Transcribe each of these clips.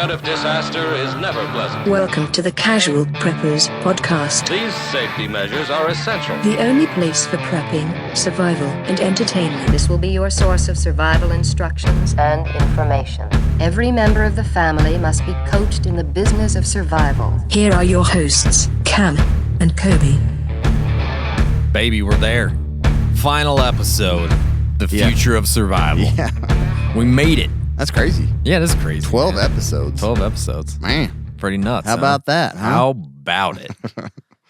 threat of disaster is never pleasant. Welcome to the Casual Preppers podcast. These safety measures are essential. The only place for prepping, survival, and entertainment. This will be your source of survival instructions and information. Every member of the family must be coached in the business of survival. Here are your hosts, Cam and Kobe. Baby, we're there. Final episode, The Future of Survival. Yeah. We made it. That's crazy. Yeah, that's crazy. 12 episodes. 12 episodes. Man. Pretty nuts. How about that, huh? How about it?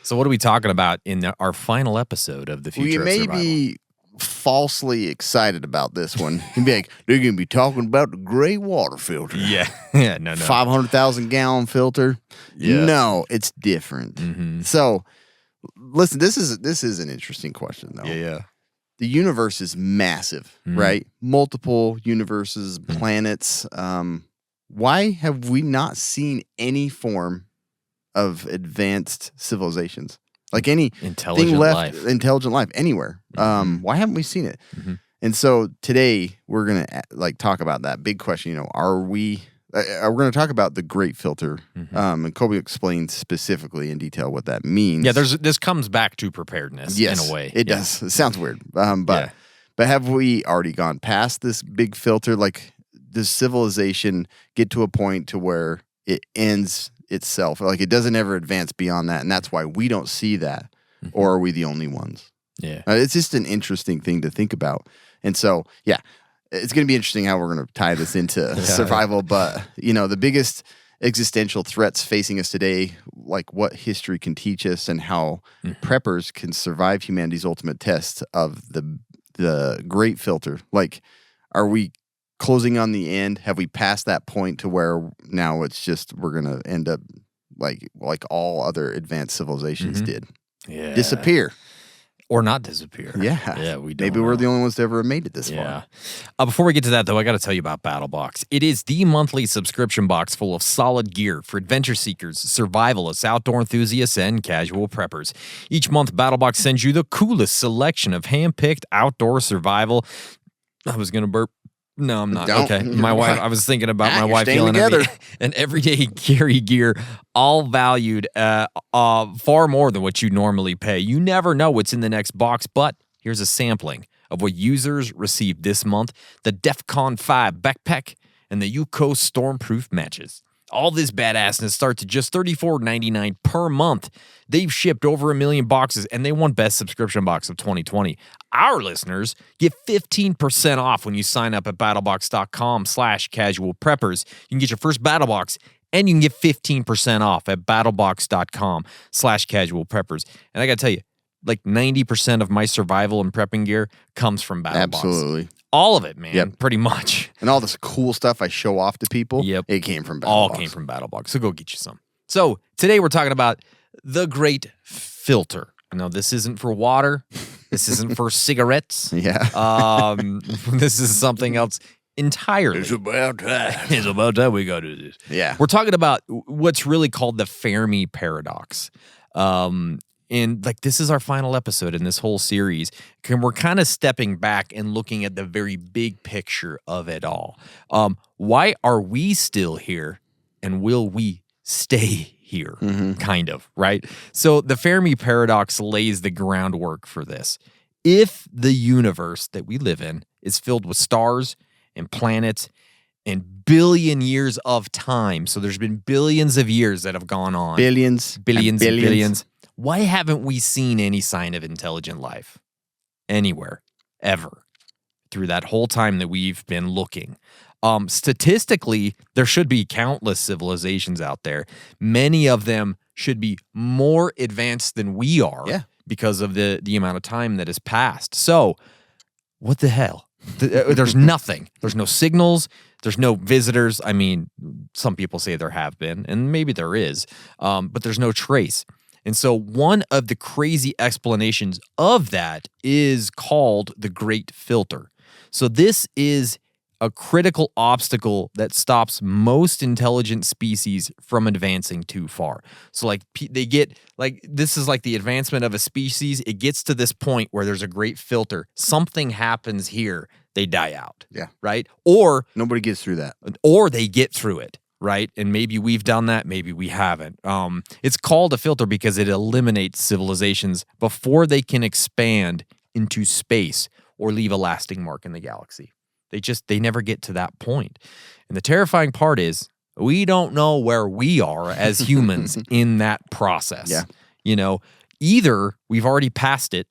So what are we talking about in our final episode of The Future of Survival? We may be falsely excited about this one. You'd be like, they're going to be talking about the gray water filter. Yeah. No. 500,000 gallon filter. Yeah. No, it's different. Mm-hmm. So, listen, this is an interesting question, though. Yeah. The universe is massive, right? Multiple universes, planets. Why have we not seen any form of advanced civilizations? Like any intelligent life anywhere. Why haven't we seen it? Mm-hmm. And so today we're going to talk about that big question. We're going to talk about the great filter. And Kobe explained specifically in detail what that means. Yeah, this comes back to preparedness in a way. It does. It sounds weird. But have we already gone past this big filter? Like, does civilization get to a point to where it ends itself? Like, it doesn't ever advance beyond that, and that's why we don't see that. Or are we the only ones? Yeah. It's just an interesting thing to think about. And so, it's going to be interesting how we're going to tie this into survival. But, the biggest existential threats facing us today, like what history can teach us and how preppers can survive humanity's ultimate test of the great filter. Like, are we closing on the end? Have we passed that point to where now it's just we're going to end up like all other advanced civilizations did? Yeah. Disappear. Or not disappear. Yeah. We don't Maybe we're the only ones to ever have made it this far. Yeah. Before we get to that, though, I got to tell you about Battlebox. It is the monthly subscription box full of solid gear for adventure seekers, survivalists, outdoor enthusiasts, and casual preppers. Each month, Battlebox sends you the coolest selection of hand-picked outdoor survival. I was going to burp. No, I'm not. Don't. Okay. My wife, I was thinking about my wife feeling together. An everyday carry gear, all valued far more than what you normally pay. You never know what's in the next box, but here's a sampling of what users received this month: the DEFCON 5 backpack and the UCO Stormproof matches. All this badassness starts at just $34.99 per month. They've shipped over 1 million boxes, and they won Best Subscription Box of 2020. Our listeners get 15% off when you sign up at battlebox.com/casualpreppers. You can get your first Battlebox, and you can get 15% off at battlebox.com/casualpreppers. And I got to tell you, like 90% of my survival and prepping gear comes from Battlebox. Absolutely. All of it, man, pretty much. And all this cool stuff I show off to people, it came from Battlebox. All came from Battlebox, so go get you some. So today we're talking about the great filter. No, this isn't for water. This isn't for cigarettes. Yeah. This is something else entirely. It's about time. It's about time we got to do this. Yeah. We're talking about what's really called the Fermi paradox. And this is our final episode in this whole series. We're kind of stepping back and looking at the very big picture of it all. Why are we still here, and will we stay here? Kind of, right? So the Fermi paradox lays the groundwork for this. If the universe that we live in is filled with stars and planets and billion years of time, so there's been billions of years that have gone on. Billions. Why haven't we seen any sign of intelligent life anywhere, ever, through that whole time that we've been looking? Statistically, there should be countless civilizations out there. Many of them should be more advanced than we are because of the amount of time that has passed. So, what the hell? There's nothing. There's no signals. There's no visitors. I mean, some people say there have been, and maybe there is, but there's no trace. And so one of the crazy explanations of that is called the Great Filter. So this is a critical obstacle that stops most intelligent species from advancing too far. So this is like the advancement of a species. It gets to this point where there's a great filter. Something happens here. They die out. Yeah. Right? Or nobody gets through that. Or they get through it. right? And maybe we've done that, maybe we haven't. It's called a filter because it eliminates civilizations before they can expand into space or leave a lasting mark in the galaxy. They never get to that point. And the terrifying part is we don't know where we are as humans in that process. Yeah. You know, either we've already passed it,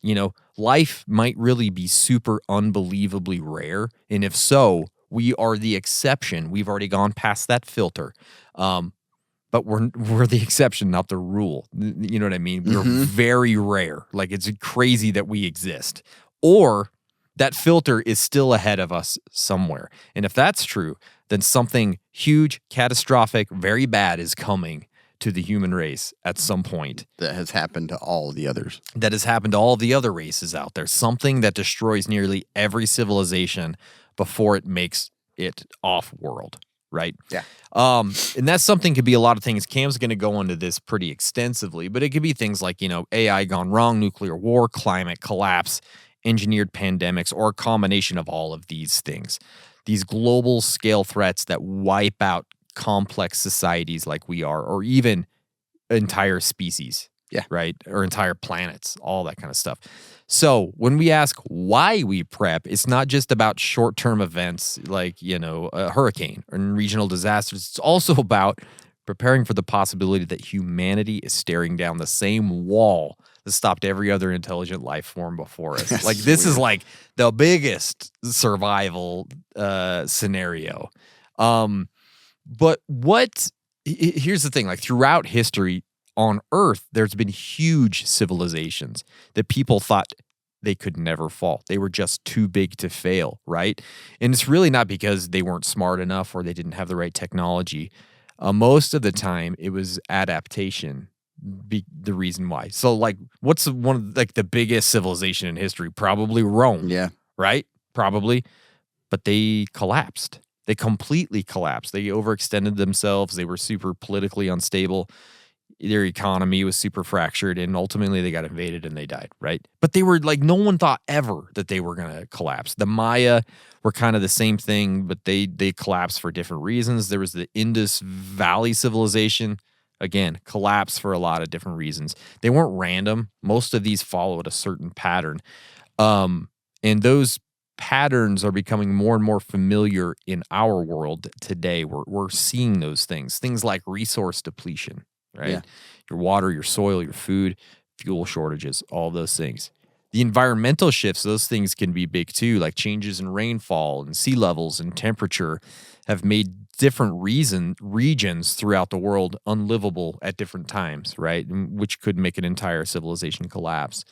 you know, life might really be super unbelievably rare. And if so, we are the exception. We've already gone past that filter. But we're the exception, not the rule. You know what I mean? We're very rare. Like, it's crazy that we exist. Or that filter is still ahead of us somewhere. And if that's true, then something huge, catastrophic, very bad is coming to the human race at some point. That has happened to all the others. That has happened to all the other races out there. Something that destroys nearly every civilization before it makes it off-world, right? Yeah. And that something could be a lot of things. Cam's going to go into this pretty extensively, but it could be things like, you know, AI gone wrong, nuclear war, climate collapse, engineered pandemics, or a combination of all of these things. These global scale threats that wipe out complex societies like we are, or even entire species. Yeah. Right? Or entire planets, all that kind of stuff. So when we ask why we prep, it's not just about short-term events like, you know, a hurricane or regional disasters. It's also about preparing for the possibility that humanity is staring down the same wall that stopped every other intelligent life form before us. Like, this is like the biggest survival scenario. But here's the thing, like, throughout history on Earth, there's been huge civilizations that people thought they could never fall. They were just too big to fail, right? And it's really not because they weren't smart enough or they didn't have the right technology. Most of the time, it was adaptation, the reason why. So, like, what's one of like the biggest civilization in history? Probably Rome. Yeah. Right? Probably. But they collapsed. They completely collapsed. They overextended themselves. They were super politically unstable. Their economy was super fractured, and ultimately they got invaded and they died, right? But they were like, no one thought ever that they were going to collapse. The Maya were kind of the same thing, but they collapsed for different reasons. There was the Indus Valley civilization, again, collapsed for a lot of different reasons. They weren't random. Most of these followed a certain pattern. And those patterns are becoming more and more familiar in our world today. We're seeing those things like resource depletion, right? Yeah. Your water, your soil, your food, fuel shortages, all those things. The environmental shifts, those things can be big too, like changes in rainfall and sea levels and temperature have made different regions throughout the world unlivable at different times, right? Which could make an entire civilization collapse.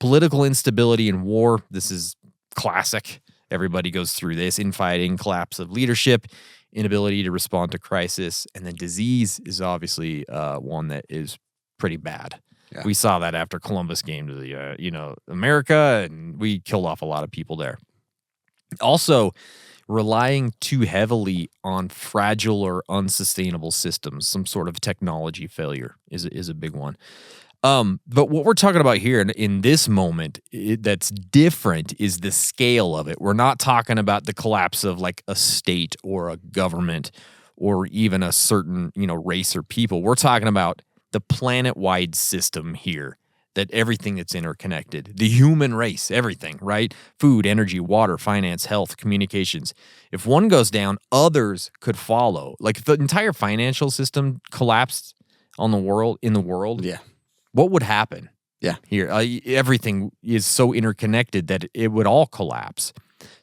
Political instability and war, this is classic. Everybody goes through this. Infighting, collapse of leadership, inability to respond to crisis, and then disease is obviously one that is pretty bad. Yeah. We saw that after Columbus came to the America, and we killed off a lot of people there. Also, relying too heavily on fragile or unsustainable systems, some sort of technology failure is a big one. But what we're talking about here in this moment that's different is the scale of it. We're not talking about the collapse of like a state or a government or even a certain, race or people. We're talking about the planet-wide system here, that everything that's interconnected, the human race, everything, right? Food, energy, water, finance, health, communications. If one goes down, others could follow. Like if the entire financial system collapsed in the world. Yeah. What would happen? Yeah. Here, everything is so interconnected that it would all collapse.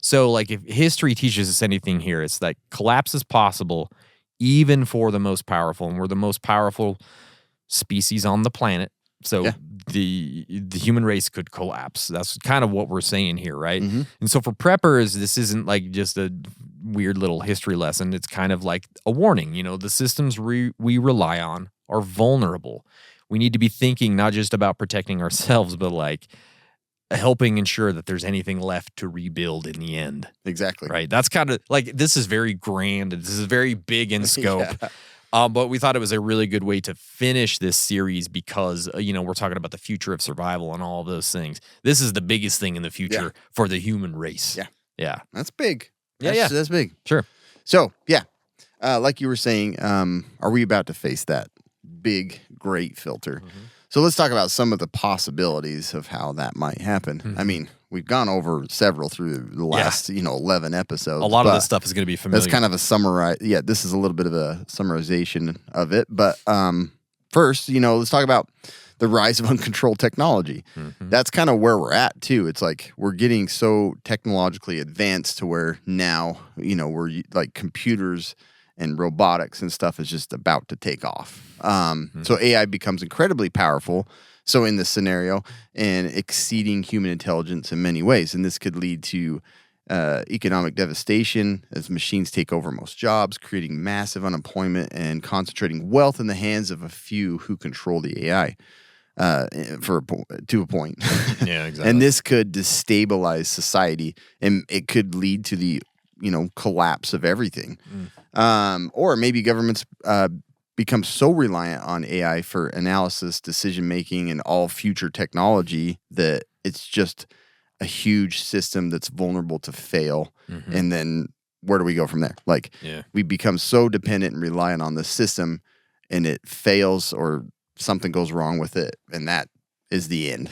So, like, if history teaches us anything here, it's like collapse is possible even for the most powerful, and we're the most powerful species on the planet. So the human race could collapse. That's kind of what we're saying here, right? Mm-hmm. And so for preppers, this isn't like just a weird little history lesson. It's kind of like a warning. The systems we rely on are vulnerable. We need to be thinking not just about protecting ourselves, but like helping ensure that there's anything left to rebuild in the end. Exactly. Right. That's kind of like, this is very grand. This is very big in scope. But we thought it was a really good way to finish this series because, we're talking about the future of survival and all of those things. This is the biggest thing in the future for the human race. Yeah. Yeah. That's big. That's big. Sure. So, Like you were saying, are we about to face that big, great filter? So let's talk about some of the possibilities of how that might happen. I mean, we've gone over several through the last, 11 episodes. A lot of but this stuff is going to be familiar. That's kind of a summarize. Yeah, this is a little bit of a summarization of it. But first, let's talk about the rise of uncontrolled technology. That's kind of where we're at too. It's like we're getting so technologically advanced to where now, we're like computers and robotics and stuff is just about to take off. So AI becomes incredibly powerful. So in this scenario, and exceeding human intelligence in many ways, and this could lead to economic devastation as machines take over most jobs, creating massive unemployment and concentrating wealth in the hands of a few who control the AI. To a point. Yeah, exactly. And this could destabilize society, and it could lead to the collapse of everything. Or maybe governments become so reliant on AI for analysis, decision making, and all future technology that it's just a huge system that's vulnerable to fail. And then where do we go from there? Like, we become so dependent and reliant on the system, and it fails or something goes wrong with it, and that is the end.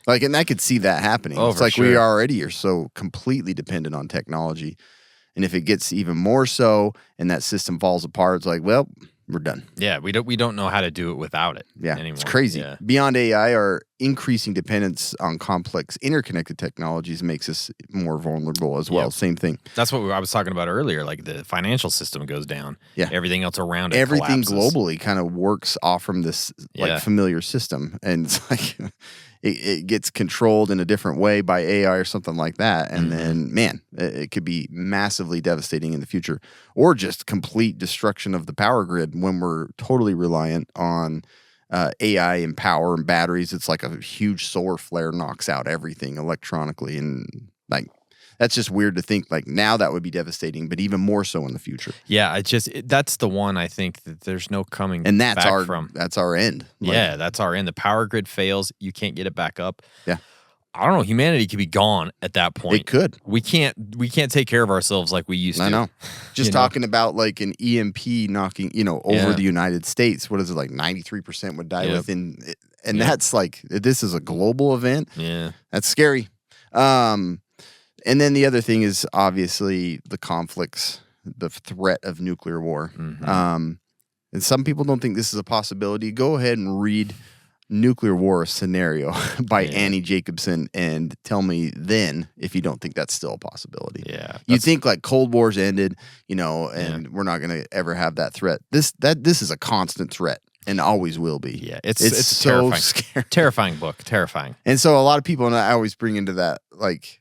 Like, and I could see that happening. It's like we already are so completely dependent on technology. And if it gets even more so and that system falls apart, it's like, well, we're done. Yeah, we don't know how to do it without it anymore. It's crazy. Yeah. Beyond AI, our increasing dependence on complex interconnected technologies makes us more vulnerable as well. Yep. Same thing. That's what I was talking about earlier. Like the financial system goes down. Yeah. Everything else around it Everything collapses. globally kind of works off from this familiar system. And it's like it gets controlled in a different way by AI or something like that. And then, man, it could be massively devastating in the future. Or just complete destruction of the power grid when we're totally reliant on AI and power and batteries. It's like a huge solar flare knocks out everything electronically. And like, that's just weird to think. Like, now that would be devastating, but even more so in the future. Yeah, that's the one I think that there's no coming And that's back from. That's our end. Like, Yeah, that's our end. The power grid fails. You can't get it back up. Yeah. I don't know. Humanity could be gone at that point. It could. We can't take care of ourselves like we used to. I know. Just talking about like an EMP knocking, over the United States. What is it, like 93% would die within? And that's like, this is a global event. Yeah. That's scary. And then the other thing is obviously the conflicts, the threat of nuclear war. And some people don't think this is a possibility. Go ahead and read Nuclear War Scenario by Annie Jacobson and tell me then if you don't think that's still a possibility. Yeah. You think like Cold War's ended, and we're not going to ever have that threat. This is a constant threat and always will be. Yeah, it's so terrifying. scary. Terrifying book. Terrifying. And so a lot of people, and I always bring into that, like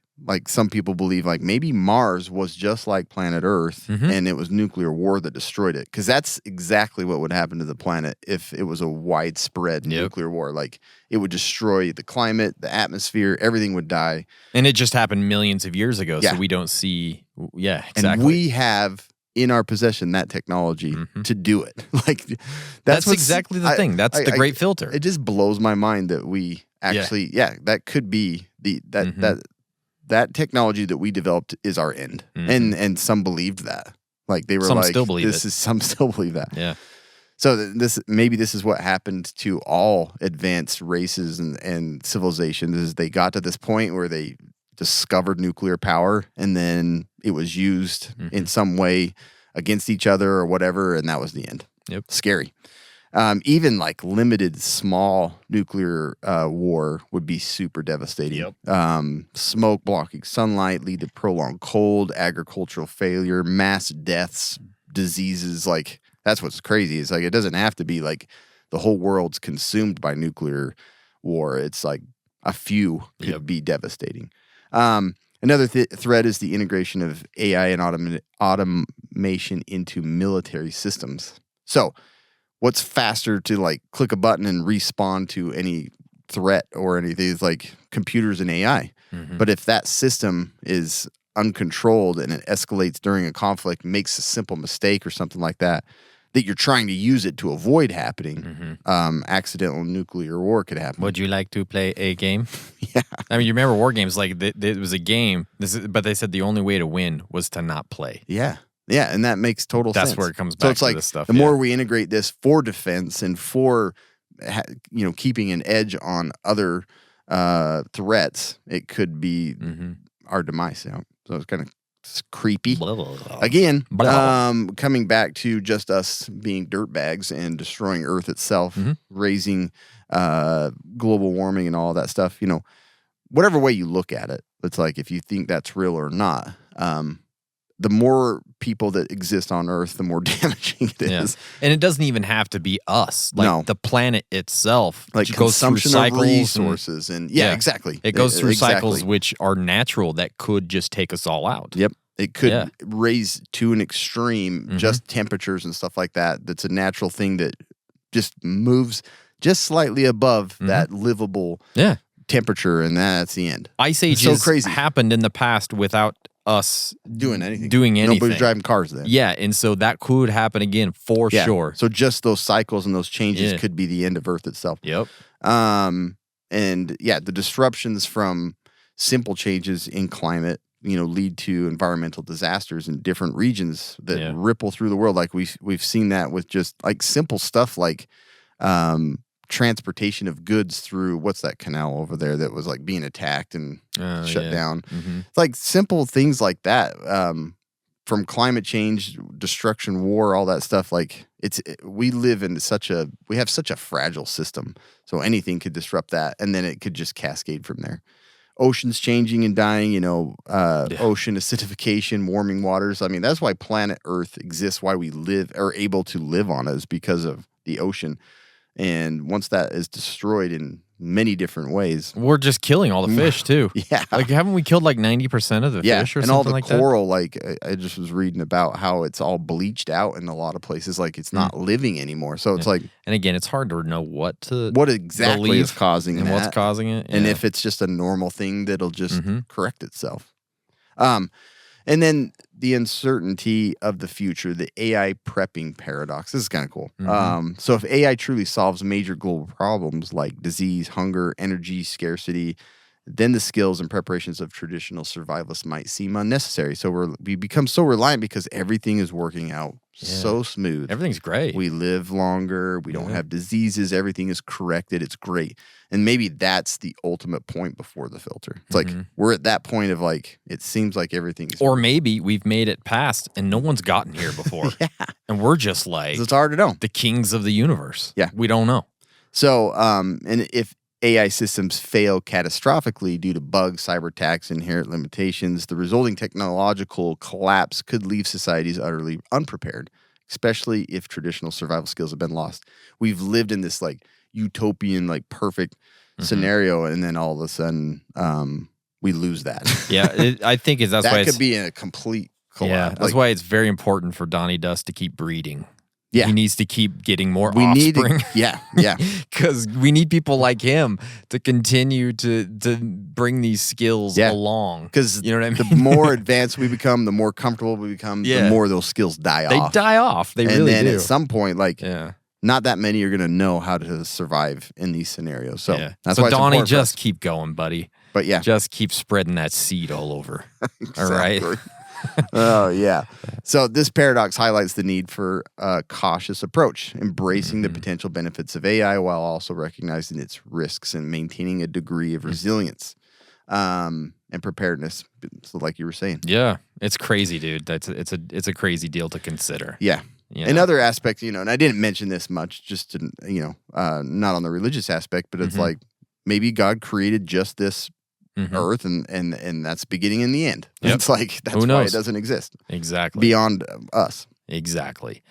some people believe like maybe Mars was just like planet Earth and it was nuclear war that destroyed it. Because that's exactly what would happen to the planet if it was a widespread nuclear war. Like, it would destroy the climate, the atmosphere, everything would die. And it just happened millions of years ago, so Yeah. we don't see. Yeah, exactly. And we have in our possession that technology to do it. Like, That's what's- exactly the thing. That's the great filter. It just blows my mind that we actually, that could be that technology that we developed is our end. And some believed that. Like, they were Some like, still believe some still believe that. Yeah. So this is what happened to all advanced races and civilizations, is they got to this point where they discovered nuclear power, and then it was used in some way against each other or whatever, and that was the end. Yep. Scary. Even like limited small nuclear war would be super devastating. Smoke blocking sunlight, lead to prolonged cold, agricultural failure, mass deaths, diseases. Like, that's what's crazy. It's like, it doesn't have to be like the whole world's consumed by nuclear war. It's like a few could be devastating. Another threat is the integration of AI and automation into military systems. So, what's faster to like click a button and respawn to any threat or anything? It's like computers and AI. But if that system is uncontrolled and it escalates during a conflict, makes a simple mistake or something like that, that you're trying to use it to avoid happening, accidental nuclear war could happen. Would you like to play a game? Yeah. I mean, you remember war games, like it was a game, but they said the only way to win was to not play. Yeah. Yeah, and that makes total sense. That's where it comes So back it's to like this stuff. the more we integrate this for defense and for keeping an edge on other threats, it could be our demise. So it's kind of creepy. Again, coming back to just us being dirtbags and destroying Earth itself, raising global warming and all that stuff. Whatever way you look at it, it's like if you think that's real or not. The more people that exist on Earth, the more damaging it is. And it doesn't even have to be us. Like the planet itself, like goes through consumption cycles of resources, and exactly. It goes through cycles which are natural that could just take us all out. Yep. It could raise to an extreme, just temperatures and stuff like that. That's a natural thing that just moves just slightly above that livable temperature, and that's the end. Ice ages happened in the past without us doing anything. Nobody's driving cars then. Yeah, and so that could happen again for sure. So just those cycles and those changes could be the end of Earth itself. Yep. And the disruptions from simple changes in climate, lead to environmental disasters in different regions that ripple through the world. Like we've seen that with just like simple stuff like transportation of goods through what's that canal over there that was like being attacked and shut down. It's like simple things like that, from climate change, destruction, war, all that stuff. Like we live in we have such a fragile system, so anything could disrupt that, and then it could just cascade from there. Oceans changing and dying, ocean acidification, warming waters. I mean, that's why planet Earth exists, why we are able to live on it, is because of the ocean. And once that is destroyed in many different ways, we're just killing all the fish too. Yeah. Like, haven't we killed like 90% of the fish or something like that? And all the coral, like I just was reading about how it's all bleached out in a lot of places. Like it's not living anymore. So it's like, and again, it's hard to know what exactly is causing and that, what's causing it. And if it's just a normal thing that'll just correct itself. And then the uncertainty of the future, the AI prepping paradox. This is kind of cool. So if AI truly solves major global problems like disease, hunger, energy scarcity, then the skills and preparations of traditional survivalists might seem unnecessary. So we become so reliant because everything is working out so smooth. Everything's great. We live longer. We don't have diseases. Everything is corrected. It's great. And maybe that's the ultimate point before the filter. It's like we're at that point of like, it seems like everything's... Or maybe we've made it past and no one's gotten here before. And we're just like... It's hard to know. The kings of the universe. Yeah. We don't know. So, and if AI systems fail catastrophically due to bugs, cyber attacks, inherent limitations, the resulting technological collapse could leave societies utterly unprepared, especially if traditional survival skills have been lost. We've lived in this like utopian, like perfect scenario, and then all of a sudden we lose that. I think that's why that could be a complete collapse. Yeah, that's why it's very important for Donnie Dust to keep breeding. Yeah. He needs to keep getting more offspring. Yeah. Because we need people like him to continue to bring these skills along. Because you know what I mean? The more advanced we become, the more comfortable we become, the more those skills die off. They die off. They really do. And then at some point, like, not that many are going to know how to survive in these scenarios. So that's why it's Donnie, important just keep going, buddy. But just keep spreading that seed all over. Exactly. All right? Oh, yeah. So this paradox highlights the need for a cautious approach, embracing the potential benefits of AI while also recognizing its risks and maintaining a degree of resilience and preparedness. So like you were saying. Yeah. It's crazy, dude. It's a crazy deal to consider. Yeah. Another aspect, and I didn't mention this much, just to, not on the religious aspect, but it's like maybe God created just this Earth, and that's beginning and the end. Yep. It's like that's why it doesn't exist. Exactly. Beyond us. Exactly.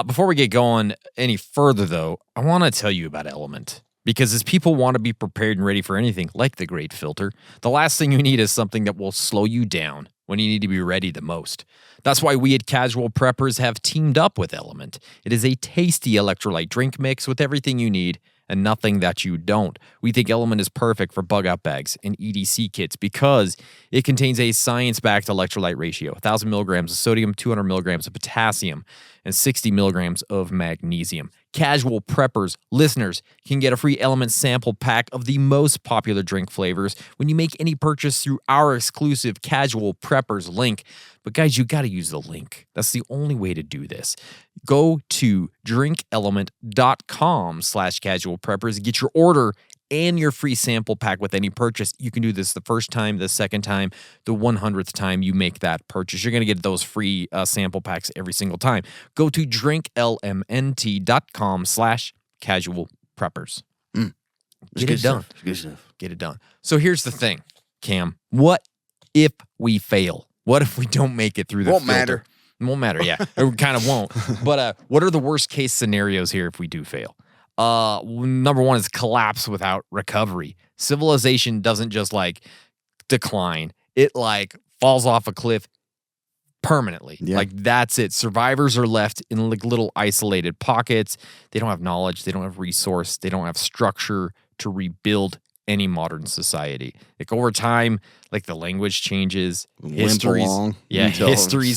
Before we get going any further, though, I want to tell you about Element. Because as people want to be prepared and ready for anything, like the Great Filter, the last thing you need is something that will slow you down when you need to be ready the most. That's why we at Casual Preppers have teamed up with Element. It is a tasty electrolyte drink mix with everything you need and nothing that you don't. We think Element is perfect for bug-out bags and EDC kits because it contains a science-backed electrolyte ratio, 1,000 milligrams of sodium, 200 milligrams of potassium, and 60 milligrams of magnesium. Casual Preppers listeners can get a free element sample pack of the most popular drink flavors when you make any purchase through our exclusive Casual Preppers link. But guys, you got to use the link. That's the only way to do this. Go to drinkelement.com/casual preppers. Get your order and your free sample pack with any purchase. You can do this the first time, the second time, the 100th time you make that purchase. You're going to get those free sample packs every single time. Go to drinklmnt.com/casual preppers. Get it done. Good stuff. Get it done. So here's the thing, Cam. What if we fail? What if we don't make it through the Won't filter? matter. It won't matter, yeah. It kind of won't. But what are the worst case scenarios here if we do fail? Number one is collapse without recovery. Civilization doesn't just like decline. It like falls off a cliff permanently. Yeah. Like that's it. Survivors are left in like little isolated pockets. They don't have knowledge. They don't have resource. They don't have structure to rebuild any modern society. Like over time, like the language changes, histories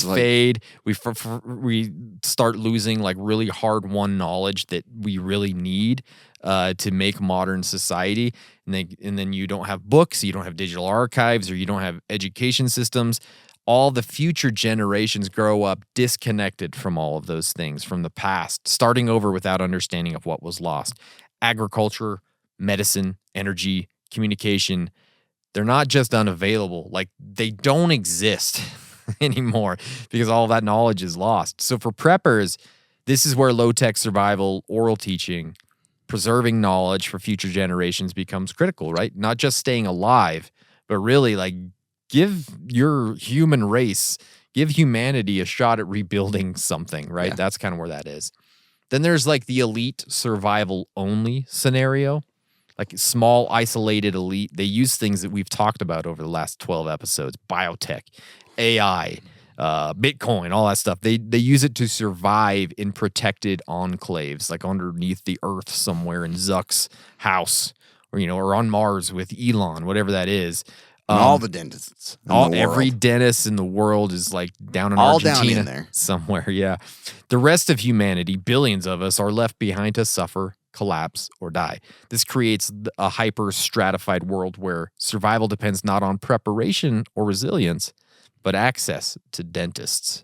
fade. We start losing like really hard-won knowledge that we really need to make modern society. And then you don't have books, you don't have digital archives, or you don't have education systems. All the future generations grow up disconnected from all of those things from the past, starting over without understanding of what was lost. Agriculture, medicine, energy, communication, they're not just unavailable, like they don't exist anymore because all that knowledge is lost. So for preppers, this is where low-tech survival, oral teaching, preserving knowledge for future generations becomes critical, right? Not just staying alive, but really like give your human race, give humanity a shot at rebuilding something, right? Yeah. That's kind of where that is. Then there's like the elite survival only scenario, like small isolated elite. They use things that we've talked about over the last 12 episodes, biotech, AI, Bitcoin, all that stuff. They use it to survive in protected enclaves, like underneath the earth somewhere in Zuck's house, or, you know, or on Mars with Elon, whatever that is. And all the dentists. Every dentist in the world is like down in all Argentina down in there somewhere. Yeah. The rest of humanity, billions of us, are left behind to suffer, collapse, or die. This creates a hyper stratified world where survival depends not on preparation or resilience, but access to dentists.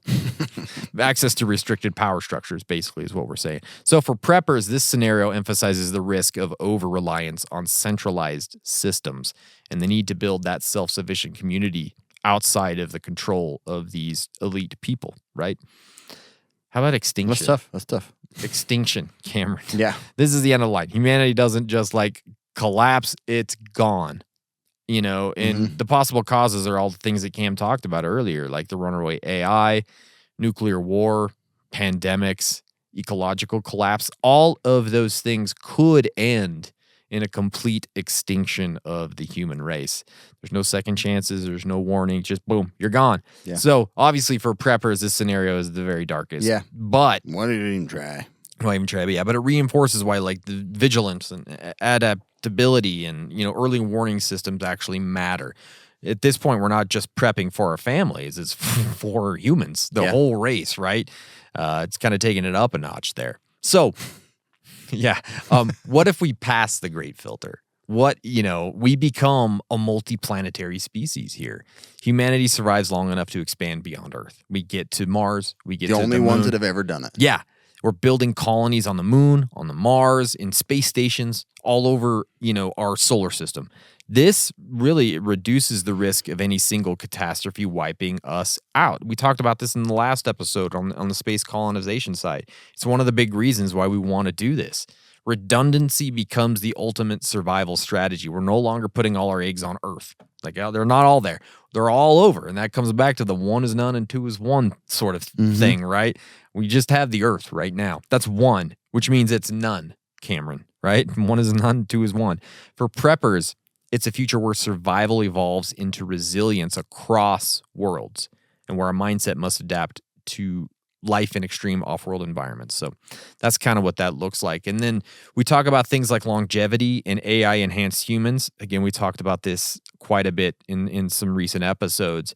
Access to restricted power structures, basically, is what we're saying. So for preppers, this scenario emphasizes the risk of over-reliance on centralized systems and the need to build that self-sufficient community outside of the control of these elite people, right? How about extinction? That's tough. Extinction, Cameron. Yeah. This is the end of the line. Humanity doesn't just like collapse, it's gone. You know, and the possible causes are all the things that Cam talked about earlier, like the runaway AI, nuclear war, pandemics, ecological collapse. All of those things could end in a complete extinction of the human race. There's no second chances. There's no warning. Just boom, you're gone. Yeah. So obviously for preppers, this scenario is the very darkest. Yeah. But Why did it even try? not even try, but yeah, but it reinforces why like the vigilance and adaptability and, you know, early warning systems actually matter. At this point, we're not just prepping for our families; it's for humans, the whole race, right? It's kind of taking it up a notch there. So, yeah, what if we pass the Great Filter? What, you know, we become a multi-planetary species here. Humanity survives long enough to expand beyond Earth. We get to Mars. We get The to only the ones moon. that have ever done it. Yeah. We're building colonies on the moon, on the Mars, in space stations, all over, you know, our solar system. This really reduces the risk of any single catastrophe wiping us out. We talked about this in the last episode on the space colonization side. It's one of the big reasons why we want to do this. Redundancy becomes the ultimate survival strategy. We're no longer putting all our eggs on Earth. Like, they're not all there. They're all over. And that comes back to the one is none and two is one sort of thing, right? We just have the Earth right now. That's one, which means it's none, Cameron, right? One is none, two is one. For preppers, it's a future where survival evolves into resilience across worlds and where our mindset must adapt to life in extreme off-world environments. So that's kind of what that looks like. And then we talk about things like longevity and AI-enhanced humans. Again, we talked about this quite a bit in some recent episodes.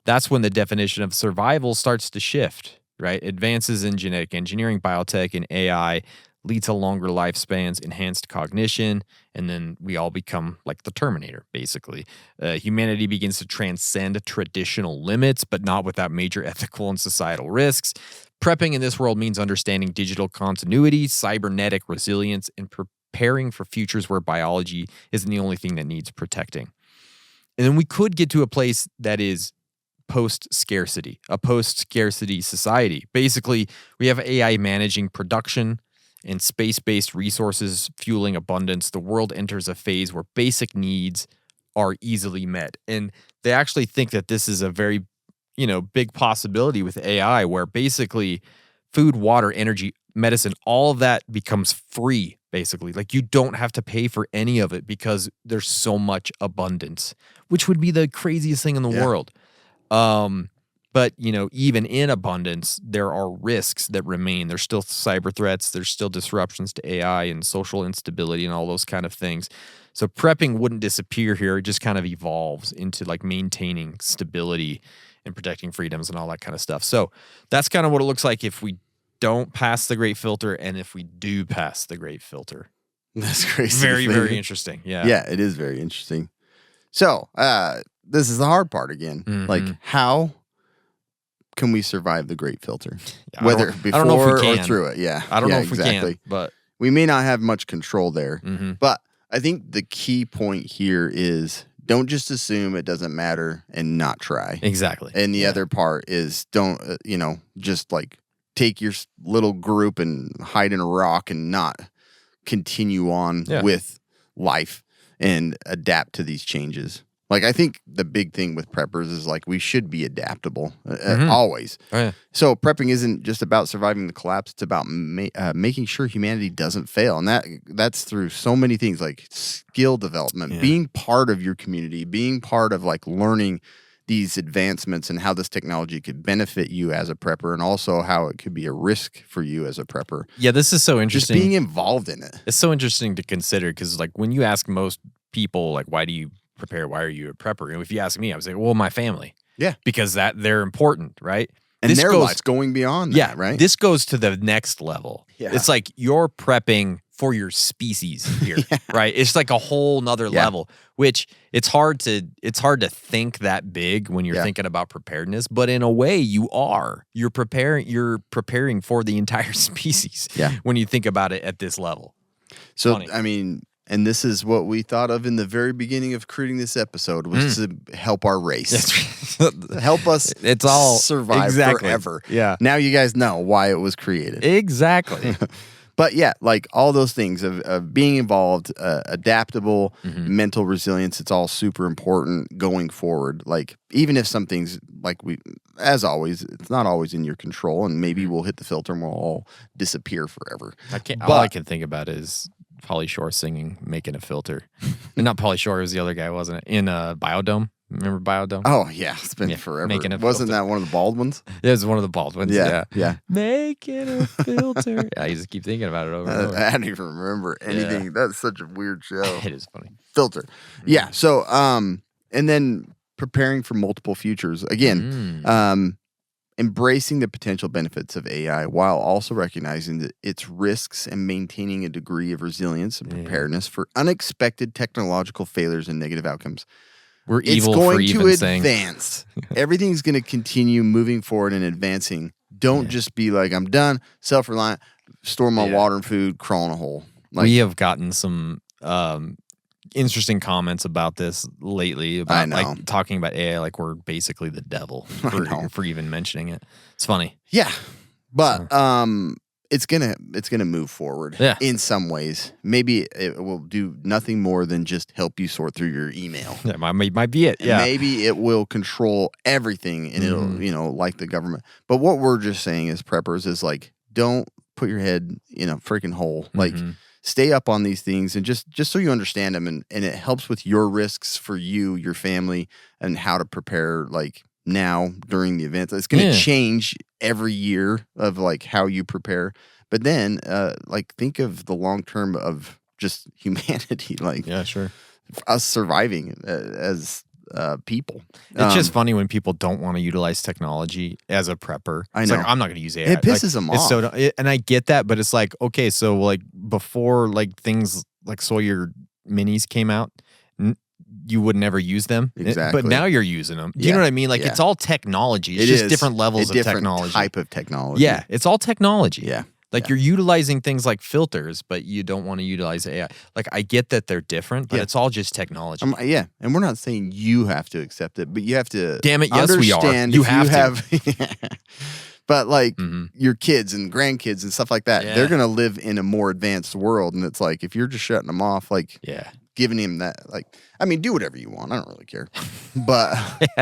That's when the definition of survival starts to shift, right? Advances in genetic engineering, biotech, and AI lead to longer lifespans, enhanced cognition, and then we all become like the Terminator, basically. Humanity begins to transcend traditional limits, but not without major ethical and societal risks. Prepping in this world means understanding digital continuity, cybernetic resilience, and preparing for futures where biology isn't the only thing that needs protecting. And then we could get to a place that is post-scarcity, a post-scarcity society. Basically, we have AI managing production and space-based resources fueling abundance. The world enters a phase where basic needs are easily met. And they actually think that this is a very, big possibility with AI, where basically food, water, energy, medicine, all of that becomes free, basically. Like, you don't have to pay for any of it because there's so much abundance, which would be the craziest thing in the world. But, even in abundance, there are risks that remain. There's still cyber threats. There's still disruptions to AI and social instability and all those kind of things. So prepping wouldn't disappear here. It just kind of evolves into like maintaining stability and protecting freedoms and all that kind of stuff. So that's kind of what it looks like if we don't pass the great filter and if we do pass the great filter. That's crazy. Very, very interesting. Yeah. Yeah, it is very interesting. So, this is the hard part again. Like, how can we survive the great filter? Yeah, Whether I don't know if we before or can. through it. Yeah. I don't know if exactly. we can, but we may not have much control there. But I think the key point here is don't just assume it doesn't matter and not try. Exactly. And the other part is don't, just like take your little group and hide in a rock and not continue on with life and adapt to these changes. Like, I think the big thing with preppers is like we should be adaptable always. Oh, yeah. So prepping isn't just about surviving the collapse. It's about making sure humanity doesn't fail. And that's through so many things like skill development, being part of your community, being part of like learning these advancements and how this technology could benefit you as a prepper and also how it could be a risk for you as a prepper. Yeah, this is so interesting. Just being involved in it. It's so interesting to consider because like when you ask most people, like, why do you prepare? Why are you a prepper? And if you ask me, I would say, well, my family. Yeah. Because they're important, right? And this their goes, life's going beyond that, right? This goes to the next level. Yeah. It's like you're prepping for your species here, right? It's like a whole nother level, which it's hard to think that big when you're thinking about preparedness, but in a way you are. You're preparing for the entire species when you think about it at this level. So, Funny. I mean, and this is what we thought of in the very beginning of creating this episode was to help our race. Help us survive forever. Yeah. Now you guys know why it was created. Exactly. But yeah, like all those things of being involved, adaptable, mental resilience, it's all super important going forward. Like, even if some things, like as always, it's not always in your control, and maybe we'll hit the filter and we'll all disappear forever. All I can think about is Pauly Shore singing "Making a Filter." Not Pauly Shore, it was the other guy, wasn't it? In Biodome. Remember Biodome? Oh yeah, it's been forever. Wasn't that one of the bald ones? It was one of the bald ones. Yeah. Making a filter. I just keep thinking about it over and over. I don't even remember anything. That's such a weird show. It is funny. Filter. Yeah. So, and then preparing for multiple futures again. Embracing the potential benefits of AI while also recognizing that its risks and maintaining a degree of resilience and preparedness for unexpected technological failures and negative outcomes. We're evil it's going for even to saying. advance. Everything's going to continue moving forward and advancing. Don't just be like, I'm done, self-reliant, store my water and food, crawl in a hole. Like, we have gotten some interesting comments about this lately about like talking about AI like we're basically the devil for even mentioning it. It's funny. Yeah. But it's gonna move forward in some ways. Maybe it will do nothing more than just help you sort through your email. That might be it. Yeah. Maybe it will control everything and it'll, like the government. But what we're just saying as preppers is like, don't put your head in a freaking hole. Like, stay up on these things and just so you understand them and it helps with your risks for you, your family, and how to prepare like now during the event. It's going to change every year of like how you prepare. But then like think of the long term of just humanity, like sure. us surviving as people. It's just funny when people don't want to utilize technology as a prepper. I It's know. like, I'm not going to use AI. It pisses them It's off. so, and I get that, but it's like, okay, so like before like things like Sawyer minis came out, you would never use them. Exactly. But now you're using them. Do you Yeah. know what I mean? Like Yeah. it's all technology. It's It just is different levels a of different technology. type of technology. Yeah, it's all technology. Yeah. Like you're utilizing things like filters, but you don't want to utilize AI. Like I get that they're different, but it's all just technology. Yeah, and we're not saying you have to accept it, but you have to. Damn it, yes, we are. understand You if have but like your kids and grandkids and stuff like that, Yeah. they're gonna live in a more advanced world, and it's like if you're just shutting them off, like Yeah. giving him that, like, I mean, do whatever you want. I don't really care, but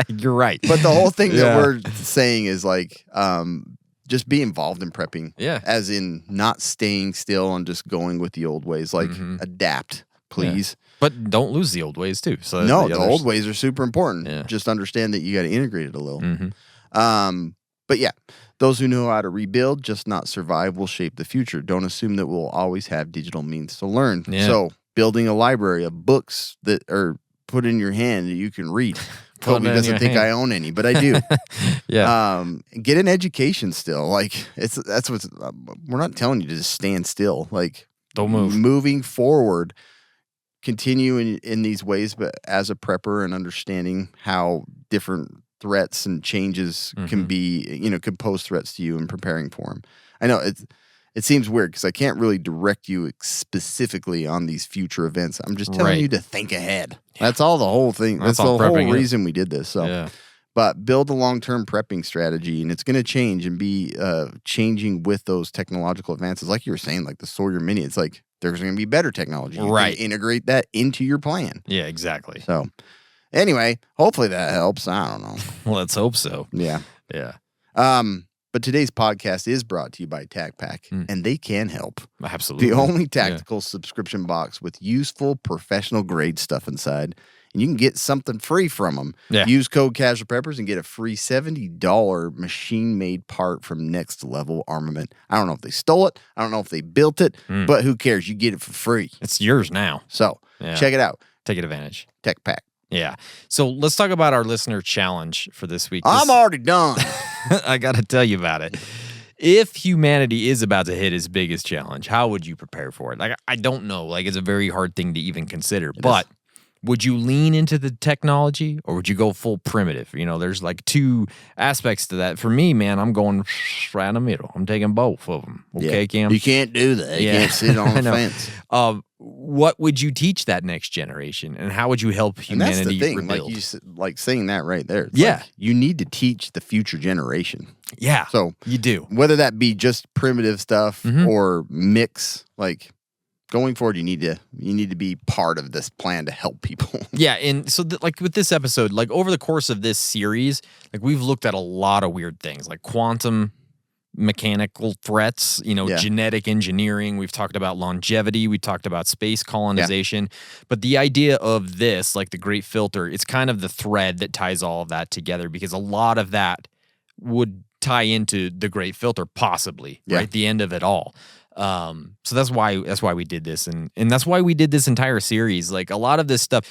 You're right. but the whole thing Yeah. that we're saying is like, just be involved in prepping. Yeah. As in not staying still and just going with the old ways. Like adapt, please. But don't lose the old ways too. So No, the old ways are super important. Yeah. Just understand that you got to integrate it a little. But yeah, those who know how to rebuild, just not survive, will shape the future. Don't assume that we'll always have digital means to learn. Yeah. So building a library of books that are put in your hand that you can read. Put 'em Toby in doesn't your think hand. I own any, but I do. Yeah. Get an education still. Like that's what's. We're not telling you to just stand still. Like Don't move. Moving forward, continue in these ways, but as a prepper and understanding how different threats and changes can be, can pose threats to you and preparing for them. I know it seems weird because I can't really direct you specifically on these future events. I'm just telling Right. you to think ahead. That's all the whole thing. That's That's the all whole prepping is. reason we did this. So. Yeah. But build a long-term prepping strategy, and it's going to change and be changing with those technological advances. Like you were saying, like the Sawyer Mini, it's like there's going to be better technology. You Right. can integrate that into your plan. Yeah, exactly. So anyway, hopefully that helps. I don't know. Well, let's hope so. Yeah. Yeah. But today's podcast is brought to you by Tacpack, and they can help. Absolutely. The only tactical subscription box with useful professional grade stuff inside. And you can get something free from them. Yeah. Use code Casual Preppers and get a free $70 machine-made part from Next Level Armament. I don't know if they stole it. I don't know if they built it, but who cares? You get it for free. It's yours now. So Yeah. check it out. Take advantage. Tacpack. Yeah. So let's talk about our listener challenge for this week. I'm already done. I got to tell you about it. If humanity is about to hit its biggest challenge, how would you prepare for it? Like, I don't know. Like, it's a very hard thing to even consider. But would you lean into the technology or would you go full primitive? You know, there's like two aspects to that. For me, man, I'm going right in the middle. I'm taking both of them. Okay, Cam? You can't do that. You can't sit on I the know. fence. What would you teach that next generation, and how would you help And that's humanity the thing, rebuild? like saying that right there. It's Yeah. like, you need to teach the future generation. Yeah, So you do. whether that be just primitive stuff Mm-hmm. or mix, like going forward, you need to be part of this plan to help people. Yeah, and so like with this episode, like over the course of this series, like we've looked at a lot of weird things, like quantum mechanical threats, Yeah. genetic engineering. We've talked about longevity. We talked about space colonization. But the idea of this, like the Great Filter, it's kind of the thread that ties all of that together because a lot of that would tie into the Great Filter, possibly, Yeah. right? The end of it all. So that's why we did this, and that's why we did this entire series. Like a lot of this stuff,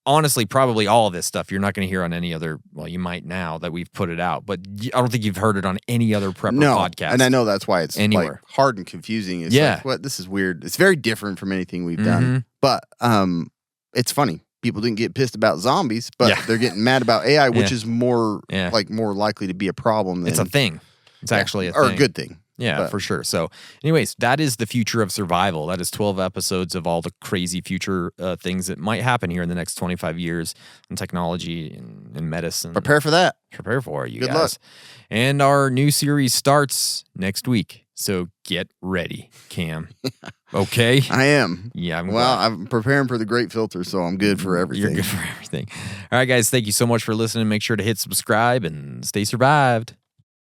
honestly, probably all of this stuff, you're not going to hear on any other. Well, you might now that we've put it out, but I don't think you've heard it on any other prepper podcast. And I know that's why it's Anywhere. like hard and confusing. It's Yeah. like, what? This is weird. It's very different from anything we've done. But it's funny. People didn't get pissed about zombies, but Yeah. they're getting mad about AI, which Yeah. is more Yeah. more likely to be a problem than It's a thing. It's actually a or thing. a good thing. Yeah, But- for sure. So, anyways, that is the future of survival. That is 12 episodes of all the crazy future things that might happen here in the next 25 years in technology and medicine. Prepare for that. Prepare for it, you Good guys. luck. And our new series starts next week. So get ready, Cam. Okay? I am. Yeah, I'm Well, glad. I'm preparing for the Great Filter, so I'm good for everything. You're good for everything. All right, guys, thank you so much for listening. Make sure to hit subscribe and stay survived.